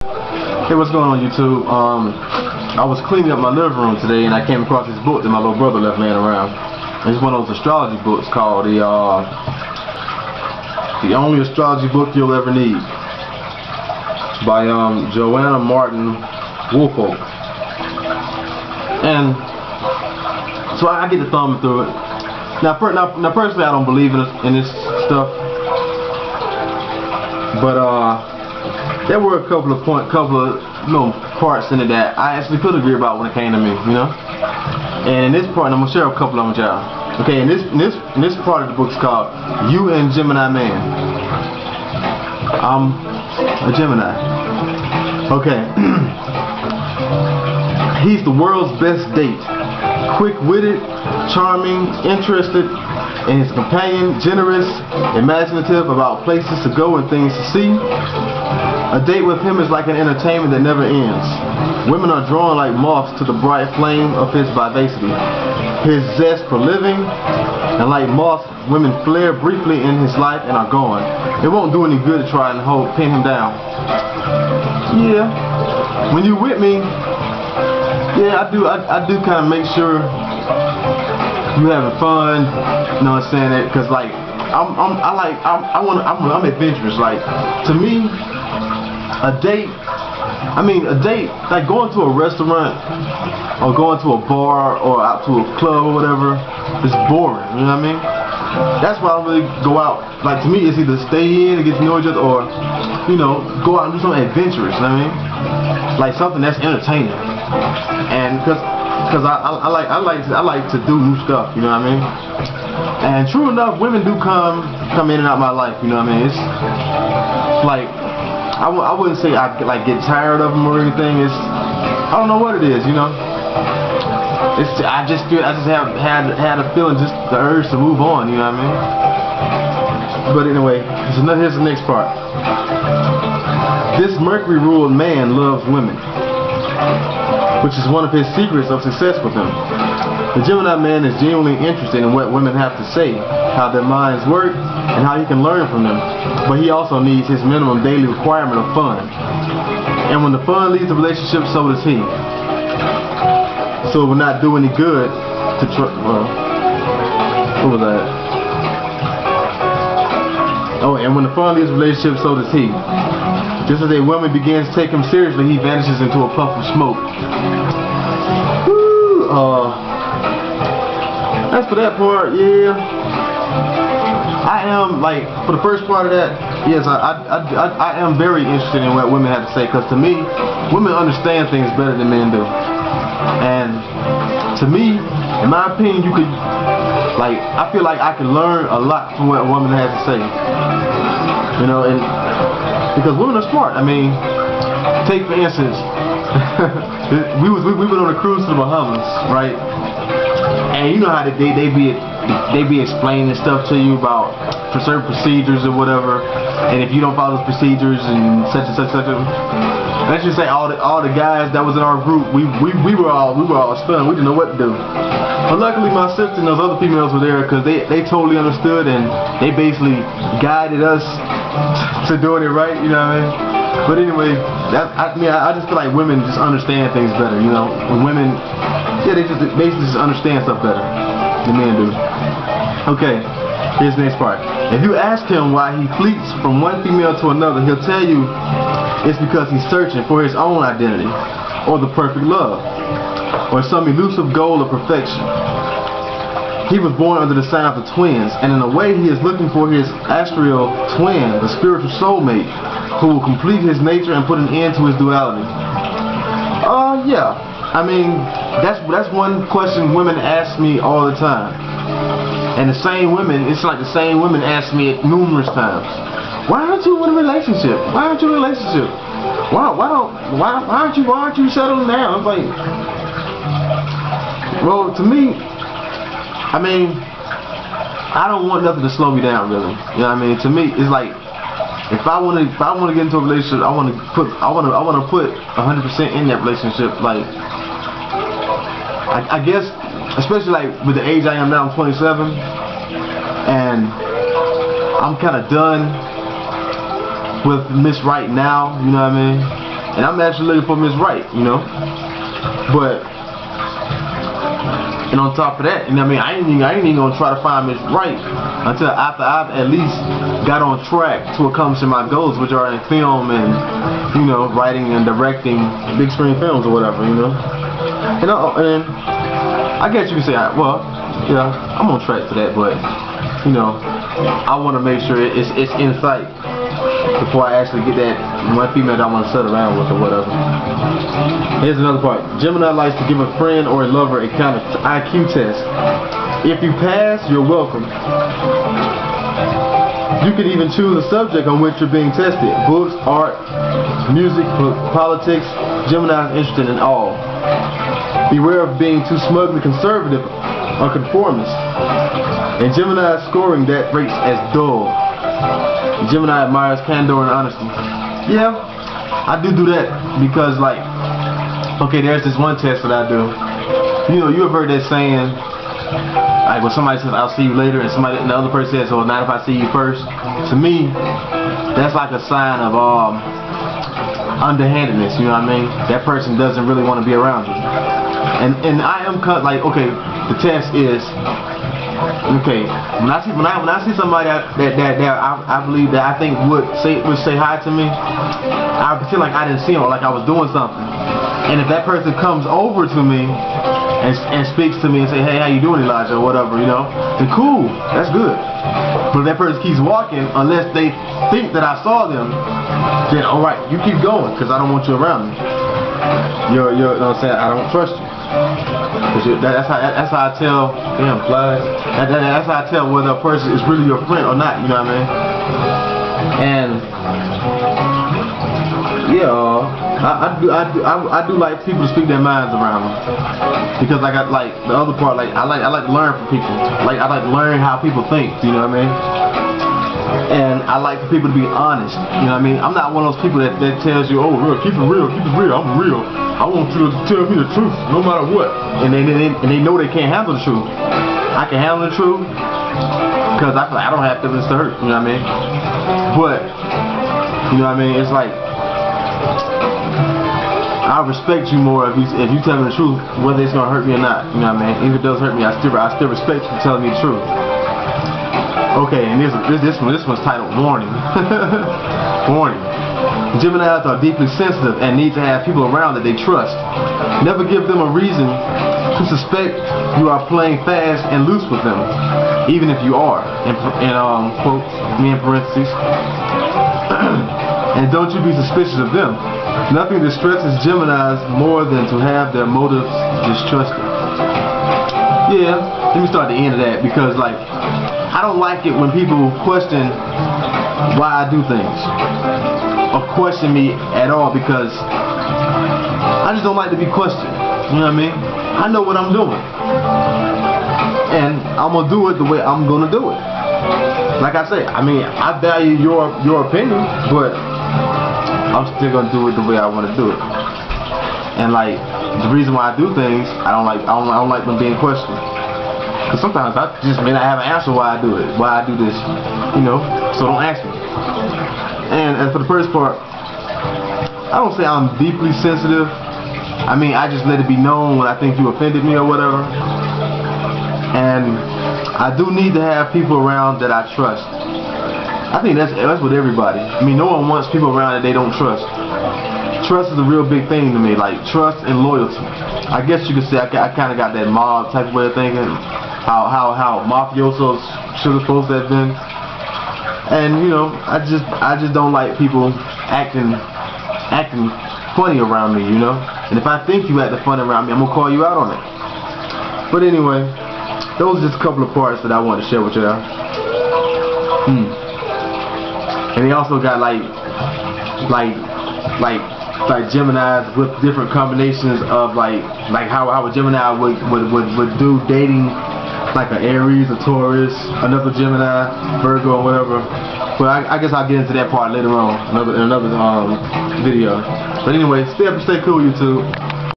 Hey, what's going on YouTube? I was cleaning up my living room today and I came across this book that my little brother left laying around. It's one of those astrology books called The Only Astrology Book You'll Ever Need by Joanna Martin Woolfolk. And so I get to thumbing through it. Now personally I don't believe in this stuff, but there were a couple of parts in it that I actually could agree about when it came to me, you know. And in this part, I'm gonna share a couple of them with y'all. Okay, in this part of the book is called "You and Gemini Man." I'm a Gemini. Okay. He's the world's best date. Quick-witted, charming, interested in his companion, generous, imaginative about places to go and things to see. A date with him is like an entertainment that never ends. Women are drawn like moths to the bright flame of his vivacity, his zest for living, and like moths, women flare briefly in his life and are gone. It won't do any good to try and pin him down. Yeah, when you with me, yeah, I do kind of make sure you having fun. You know what I'm saying? Because like I'm adventurous. Like, to me, a date, like going to a restaurant or going to a bar or out to a club or whatever, is boring, you know what I mean? That's why I don't really go out. Like, to me, it's either stay in and get to know each other, or, you know, go out and do something adventurous, you know what I mean? Like something that's entertaining. And because I like to do new stuff, you know what I mean? And true enough, women do come in and out of my life, you know what I mean? It's like, I wouldn't say I like get tired of them or anything. It's, I don't know what it is, you know. It's, I just have had a feeling, just the urge to move on, you know what I mean. But anyway, here's the next part. This Mercury-ruled man loves women, which is one of his secrets of success with him. The Gemini man is genuinely interested in what women have to say, how their minds work, and how he can learn from them. But he also needs his minimum daily requirement of fun. And when the fun leaves the relationship, so does he. So it will not do any good to what was that? Oh, and when the fun leaves the relationship, so does he. Just as a woman begins to take him seriously, he vanishes into a puff of smoke. Woo! As for that part, yeah, I am, like, for the first part of that, yes, I am very interested in what women have to say, because to me, women understand things better than men do. And to me, in my opinion, you could, like, I feel like I can learn a lot from what a woman has to say. You know, and because women are smart. I mean, take for instance, we went on a cruise to the Bahamas, right? And you know how they be explaining stuff to you about certain procedures or whatever, and if you don't follow those procedures and such and such, let's just say all the guys that was in our group, we were all stunned. We didn't know what to do. But luckily my sister and those other females were there, because they totally understood, and they basically guided us to doing it right, you know what I mean? But anyway, I just feel like women just understand things better, you know. When women, yeah, they just basically just understand stuff better than men do. Okay, here's the next part. If you ask him why he fleets from one female to another, he'll tell you it's because he's searching for his own identity, or the perfect love, or some elusive goal of perfection. He was born under the sign of the twins, and in a way he is looking for his astral twin, the spiritual soulmate, who will complete his nature and put an end to his duality. Yeah. I mean, that's one question women ask me all the time. And the same women, it's like the same women ask me it numerous times. Why aren't you in a relationship? Why aren't you in a relationship? Why aren't you settling down? It's like, well, to me, I mean, I don't want nothing to slow me down, really. You know what I mean? To me, it's like, if I want to get into a relationship, I want to put 100% in that relationship. Like, I guess, especially like with the age I am now, I'm 27, and I'm kind of done with Miss Right Now, you know what I mean? and I'm actually looking for Miss Right, you know. But and on top of that, you know what I mean, I ain't even gonna try to find Miss Right until after I've at least got on track to accomplishing my goals, which are in film and, you know, writing and directing big screen films or whatever, you know. And I guess you can say, well, yeah, I'm on track for that, but you know, I want to make sure it's in sight before I actually get that one female that I want to settle around with or whatever. Here's another part. Gemini likes to give a friend or a lover a kind of IQ test. If you pass, you're welcome. You could even choose a subject on which you're being tested. Books, art, music, politics. Gemini is interested in all. Beware of being too smugly conservative or conformist. And Gemini scoring that rates as dull. Gemini admires candor and honesty. Yeah, I do that because, like, okay, there's this one test that I do. You know, you have heard that saying, like when somebody says, I'll see you later, and the other person says, oh, not if I see you first. To me, that's like a sign of underhandedness, you know what I mean? That person doesn't really want to be around you. And I am like, okay, the test is, okay, when I see somebody that I believe that I think would say hi to me, I pretend like I didn't see him or like I was doing something. And if that person comes over to me and speaks to me and say, hey, how you doing, Elijah, or whatever, you know, then cool, that's good. But if that person keeps walking, unless they think that I saw them, then alright, you keep going, because I don't want you around me. You know what I'm saying? I don't trust you. That's how I tell, damn flies. That's how I tell whether a person is really your friend or not. You know what I mean? And yeah, I do like people to speak their minds around me, because like the other part, like I like to learn from people. Like I like to learn how people think. You know what I mean? And I like for people to be honest. You know what I mean? I'm not one of those people that tells you, oh, real, keep it real, I'm real. I want you to tell me the truth, no matter what. And they know they can't handle the truth. I can handle the truth because I feel like I don't have feelings to hurt. You know what I mean? But you know what I mean? It's like I respect you more if you tell me the truth, whether it's gonna hurt me or not. You know what I mean? If it does hurt me, I still respect you telling me the truth. Okay, and this one's titled Warning. Warning. Geminis are deeply sensitive and need to have people around that they trust. Never give them a reason to suspect you are playing fast and loose with them, even if you are. Quote me in parentheses. And don't you be suspicious of them. Nothing distresses Geminis more than to have their motives distrusted. Yeah, let me start the end of that, because like I don't like it when people question why I do things, or question me at all, because I just don't like to be questioned. You know what I mean? I know what I'm doing, and I'm gonna do it the way I'm gonna do it. Like I say, I mean, I value your opinion, but I'm still gonna do it the way I want to do it. And like the reason why I do things, I don't like them being questioned. Because sometimes I just may not have an answer why I do it, why I do this, you know, so don't ask me. And as for the first part, I don't say I'm deeply sensitive. I mean, I just let it be known when I think you offended me or whatever. And I do need to have people around that I trust. I think that's with everybody. I mean, no one wants people around that they don't trust. Trust is a real big thing to me, like trust and loyalty. I guess you could say I kind of got that mob type of way of thinking. How mafiosos should have supposed to have been. And you know, I just don't like people acting funny around me, you know. And if I think you acting funny around me, I'm gonna call you out on it. But anyway, those are just a couple of parts that I wanted to share with y'all. And they also got like Geminis with different combinations of like how a Gemini would do dating, like an Aries, a Taurus, another Gemini, Virgo, or whatever. But I guess I'll get into that part later on in another video. But anyway, stay up and stay cool, YouTube.